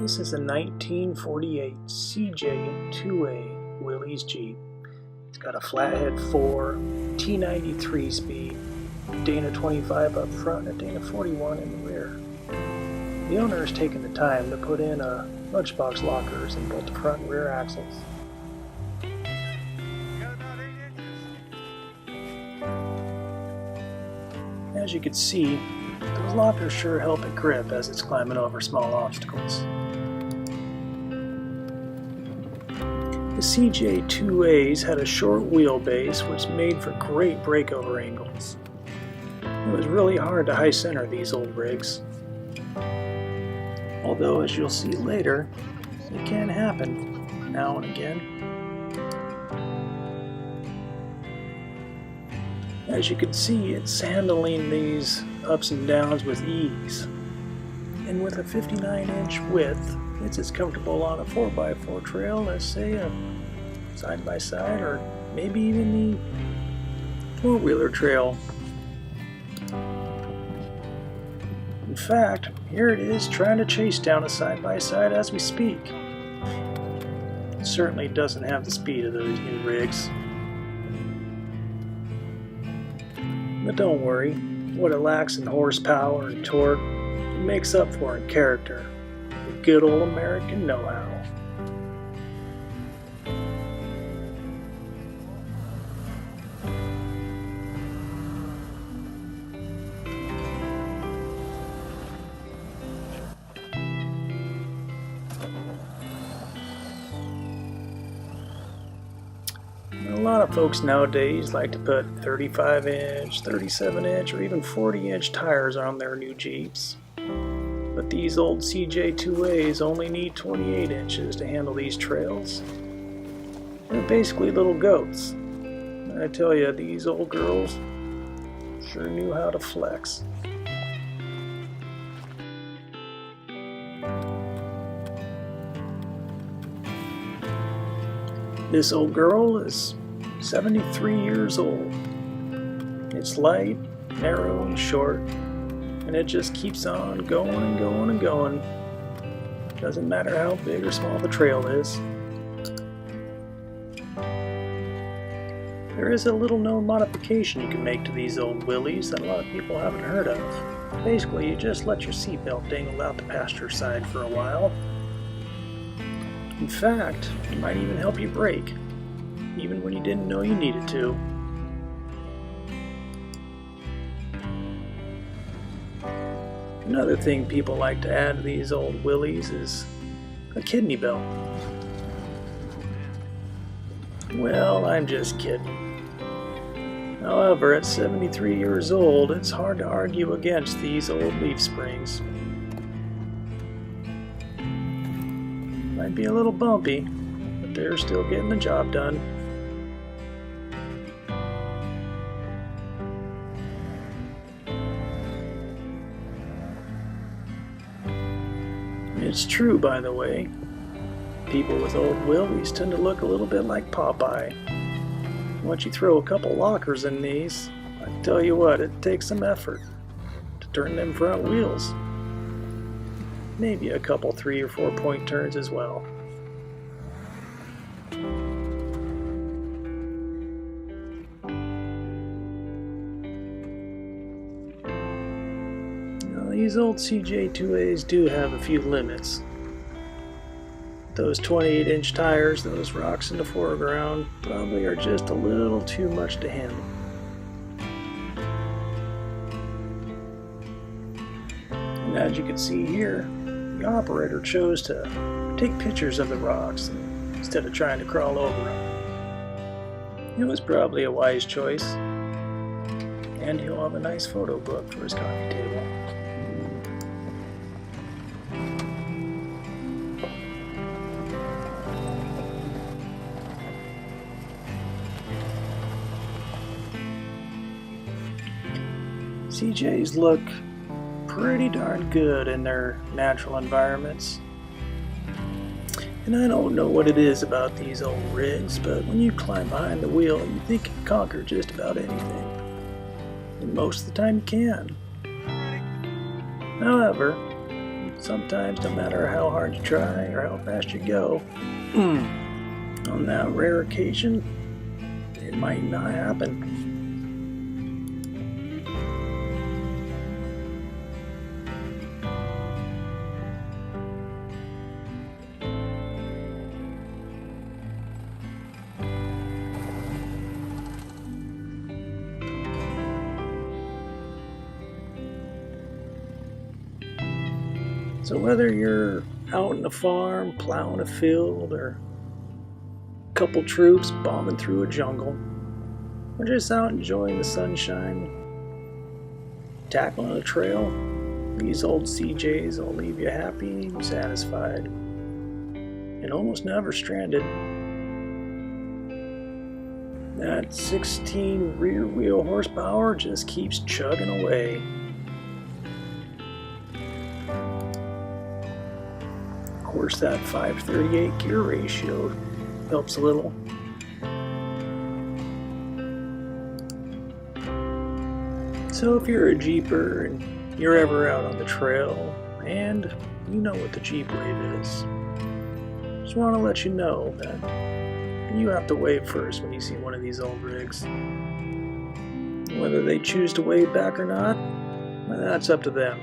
This is a 1948 cj2a Willys Jeep. It's got a flathead 4, T93 speed, Dana 25 up front and a Dana 41 in the rear. The owner has taken the time to put in lunchbox lockers in both the front and rear axles. As you can see, those lockers sure help it grip as it's climbing over small obstacles. The cj2a's had a short wheelbase which made for great breakover angles. It was really hard to high center these old rigs. Although, as you'll see later, it can happen now and again. As you can see, it's handling these ups and downs with ease. And with a 59-inch width, it's as comfortable on a 4x4 trail as, say, a side-by-side or maybe even the four-wheeler trail. In fact, here it is trying to chase down a side-by-side as we speak. It certainly doesn't have the speed of those new rigs. But don't worry, what it lacks in horsepower and torque, it makes up for in character. The good old American know-how. A lot of folks nowadays like to put 35-inch, 37-inch, or even 40-inch tires on their new Jeeps. But these old cj2a's only need 28 inches to handle these trails. They're basically little goats. I tell you, these old girls sure knew how to flex. This old girl is 73 years old. It's light, narrow, and short, and it just keeps on going and going and going. Doesn't matter how big or small the trail is. There is a little known modification you can make to these old Willys that a lot of people haven't heard of. Basically, you just let your seatbelt dangle out the passenger side for a while. In fact, it might even help you brake, even when you didn't know you needed to. Another thing people like to add to these old Willys is a kidney belt. Well, I'm just kidding. However, at 73 years old, it's hard to argue against these old leaf springs. Might be a little bumpy, but they're still getting the job done. It's true, by the way. People with old Willys tend to look a little bit like Popeye. Once you throw a couple lockers in these, I tell you what, it takes some effort to turn them front wheels. Maybe a couple 3 or 4 point turns as well. Now, these old cj2a's do have a few limits. Those 28-inch tires, those rocks in the foreground, probably are just a little too much to handle. And as you can see here, the operator chose to take pictures of the rocks instead of trying to crawl over them. It was probably a wise choice, and he'll have a nice photo book for his coffee table. CJs look pretty darn good in their natural environments. And I don't know what it is about these old rigs, but when you climb behind the wheel, you think you can conquer just about anything. And most of the time you can. However, sometimes no matter how hard you try or how fast you go, on that rare occasion, it might not happen. So whether you're out in the farm, plowing a field, or a couple troops bombing through a jungle, or just out enjoying the sunshine, tackling a trail, these old CJs will leave you happy and satisfied, and almost never stranded. That 16 rear wheel horsepower just keeps chugging away. Of course, that 538 gear ratio helps a little. So if you're a Jeeper and you're ever out on the trail, and you know what the Jeep wave is, just want to let you know that you have to wave first when you see one of these old rigs. Whether they choose to wave back or not, well, that's up to them.